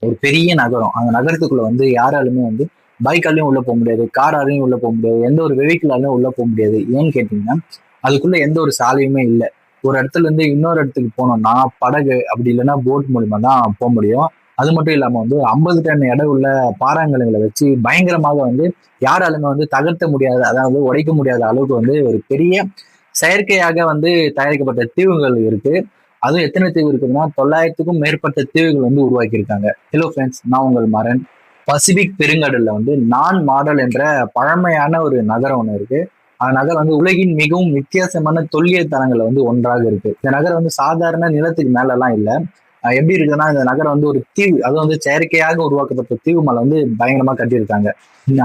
ஒரு பெரிய நகரம். அந்த நகரத்துக்குள்ள வந்து யாராலுமே வந்து பைக்காலையும் உள்ள போக முடியாது, காராலையும் உள்ள போக முடியாது, எந்த ஒரு வெஹிக்கிளாலையும் உள்ள போக முடியாது. ஏன்னு கேட்டீங்கன்னா அதுக்குள்ள எந்த ஒரு சாலையுமே இல்லை. ஒரு இடத்துல இருந்து இன்னொரு இடத்துக்கு போனோம்னா படகு அப்படி இல்லைன்னா போட் மூலியமா தான் போக முடியும். அது மட்டும் இல்லாம வந்து 50 டன் எடை உள்ள பாறாங்கல்களை வச்சு பயங்கரமாக வந்து யாராலுமே வந்து தகர்த்த முடியாத, அதாவது உடைக்க முடியாத அளவுக்கு வந்து ஒரு பெரிய செயற்கையாக வந்து தயாரிக்கப்பட்ட தீவுகள் இருக்கு. அதுவும் எத்தனை தீவு இருக்குதுன்னா 900க்கும் மேற்பட்ட தீவுகள் வந்து உருவாக்கியிருக்காங்க. ஹலோ ஃப்ரெண்ட்ஸ், நான் உங்கள் மரன். பசிபிக் பெருங்கடல்ல வந்து நான் மாடல் என்ற பழமையான ஒரு நகரம் ஒன்று இருக்கு. அந்த நகரம் வந்து உலகின் மிகவும் வித்தியாசமான தொல்லியல் தலங்கள்ல வந்து ஒன்றாக இருக்கு. இந்த நகரம் வந்து சாதாரண நிலத்துக்கு மேல எல்லாம் இல்ல. எப்படி இருக்குன்னா இந்த நகரம் வந்து ஒரு தீவு, அதுவும் வந்து செயற்கையாக உருவாக்கப்பட்ட தீவு மேல வந்து பயங்கரமா கட்டியிருக்காங்க.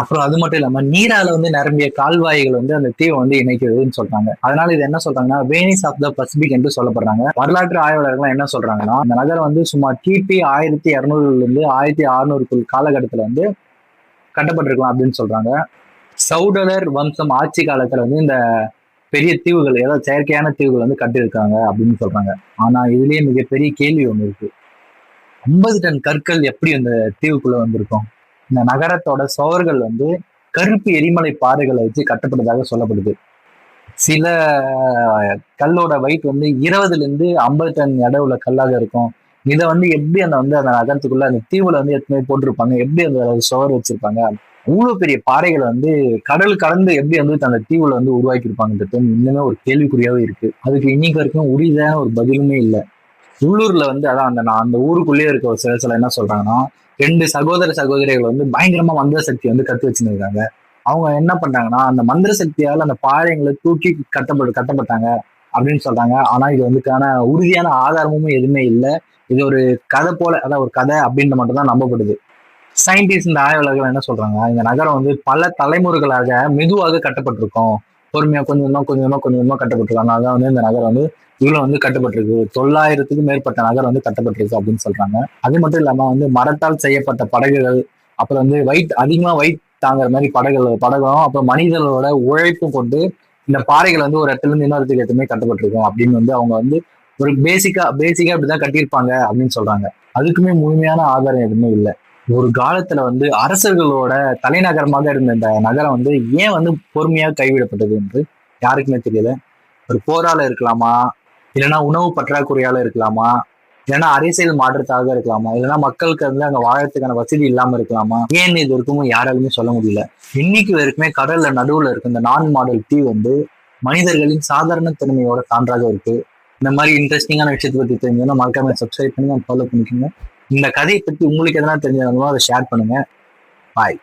அப்புறம் அது மட்டும் இல்லாம நீரால வந்து நிரம்பிய கால்வாய்கள் வந்து அந்த தீவை வந்து இணைக்குதுன்னு சொல்றாங்க. அதனால இது என்ன சொல்றாங்கன்னா வேனிஸ் ஆஃப் த பசிபிக் என்று சொல்லப்படுறாங்க. வரலாற்று ஆய்வாளர்கள் என்ன சொல்றாங்கன்னா இந்த நகரம் வந்து சுமார் கிபி 1200ல இருந்து 1600 காலகட்டத்துல வந்து கட்டப்பட்டிருக்கலாம் அப்படின்னு சொல்றாங்க. சவுடலர் வம்சம் ஆட்சி காலத்துல வந்து இந்த பெரிய தீவுகள், ஏதாவது செயற்கையான தீவுகள் வந்து கட்டியிருக்காங்க அப்படின்னு சொல்றாங்க. ஆனா இதுலயே மிகப்பெரிய கேள்வி ஒண்ணு இருக்கு. 50 டன் கற்கள் எப்படி அந்த தீவுக்குள்ள வந்திருக்கும்? இந்த நகரத்தோட சுவர்கள் வந்து கருப்பு எரிமலை பாறைகளை வச்சு கட்டப்பட்டதாக சொல்லப்படுது. சில கல்லோட வெயிட் வந்து 20ல இருந்து 50 டன் எடை உள்ள கல்லாக இருக்கும். இதை வந்து எப்படி அந்த நகரத்துக்குள்ள அந்த தீவுல வந்து எத்தனை போட்டிருப்பாங்க, எப்படி அந்த சுவர் வச்சிருப்பாங்க, அவ்வளவு பெரிய பாறைகளை வந்து கடல் கடந்து எப்படி வந்து அந்த தீவுல வந்து உருவாக்கி இருப்பாங்கன்றது இன்னுமே ஒரு கேள்விக்குறியாவே இருக்கு. அதுக்கு இன்னைக்கு வரைக்கும் உறுதியான ஒரு பதிலுமே இல்லை. உள்ளூர்ல வந்து அதான் அந்த ஊருக்குள்ளேயே இருக்க ஒரு சில என்ன சொல்றாங்கன்னா 2 சகோதர சகோதரிகள் வந்து பயங்கரமா மந்திர சக்தி வந்து கத்து வச்சுருக்காங்க. அவங்க என்ன பண்றாங்கன்னா அந்த மந்திர சக்தியால அந்த பாறைங்களை தூக்கி கட்டப்பட்டாங்க அப்படின்னு சொல்றாங்க. ஆனா இது வந்துக்கான உறுதியான ஆதாரமும் எதுவுமே இல்லை. இது ஒரு கதை போல, அதான் ஒரு கதை அப்படின்னு மட்டும் தான் நம்பப்படுது. சயின்டிஸ்ட் இந்த ஆய்வாளர்கள் என்ன சொல்றாங்க, இந்த நகரம் வந்து பல தலைமுறைகளாக மெதுவாக கட்டப்பட்டிருக்கும். பொறுமையா கொஞ்சமா கட்டப்பட்டிருக்காங்க. அதான் வந்து இந்த நகரம் வந்து இவ்வளவு வந்து கட்டப்பட்டிருக்கு. 900க்கும் மேற்பட்ட நகரம் வந்து கட்டப்பட்டிருக்கு அப்படின்னு சொல்றாங்க. அது மட்டும் இல்லாம வந்து மரத்தால் செய்யப்பட்ட படகுகள், அப்புறம் வந்து அதிகமா வெயிட் தாங்குற மாதிரி படகும், அப்புறம் மனிதர்களோட உழைப்பும் கொண்டு இந்த பாறைகள் வந்து ஒரு இடத்துல இருந்து இன்னொரு இடத்துக்கு எதுவுமே கட்டப்பட்டிருக்கும் அப்படின்னு வந்து அவங்க வந்து ஒரு பேசிக்கா இப்படிதான் கட்டியிருப்பாங்க அப்படின்னு சொல்றாங்க. அதுக்குமே முழுமையான ஆதாரம் எதுவுமே இல்லை. ஒரு காலத்துல வந்து அரசர்களோட தலைநகரமாக இருந்த இந்த நகரம் வந்து ஏன் வந்து பொறுமையாக கைவிடப்பட்டது என்று யாருக்குமே தெரியல. ஒரு போரால இருக்கலாமா, இல்லைன்னா உணவு பற்றாக்குறையால இருக்கலாமா, இல்லைன்னா அரசியல் மாற்றத்தாக இருக்கலாமா, இல்லைன்னா மக்களுக்கு வந்து அங்க வாழறதுக்கான வசதி இல்லாம இருக்கலாமா, ஏன் இது இருக்குமோ யாராலுமே சொல்ல முடியல. இன்னைக்கு வரைக்குமே கடல்ல நடுவுல இருக்க இந்த நான் மாடல் தீ வந்து மனிதர்களின் சாதாரண திறமையோட சான்றாக இருக்கு. இந்த மாதிரி இன்ட்ரெஸ்டிங்கான விஷயத்தை பத்தி தெரிஞ்சதுன்னா மறக்காம சப்ஸ்கிரைப் பண்ணி ஃபாலோ பண்ணிக்கோங்க. இந்த கதையை பத்தி உங்களுக்கு எதனா தெரிஞ்சாலும் அதை ஷேர் பண்ணுங்க. பாய்.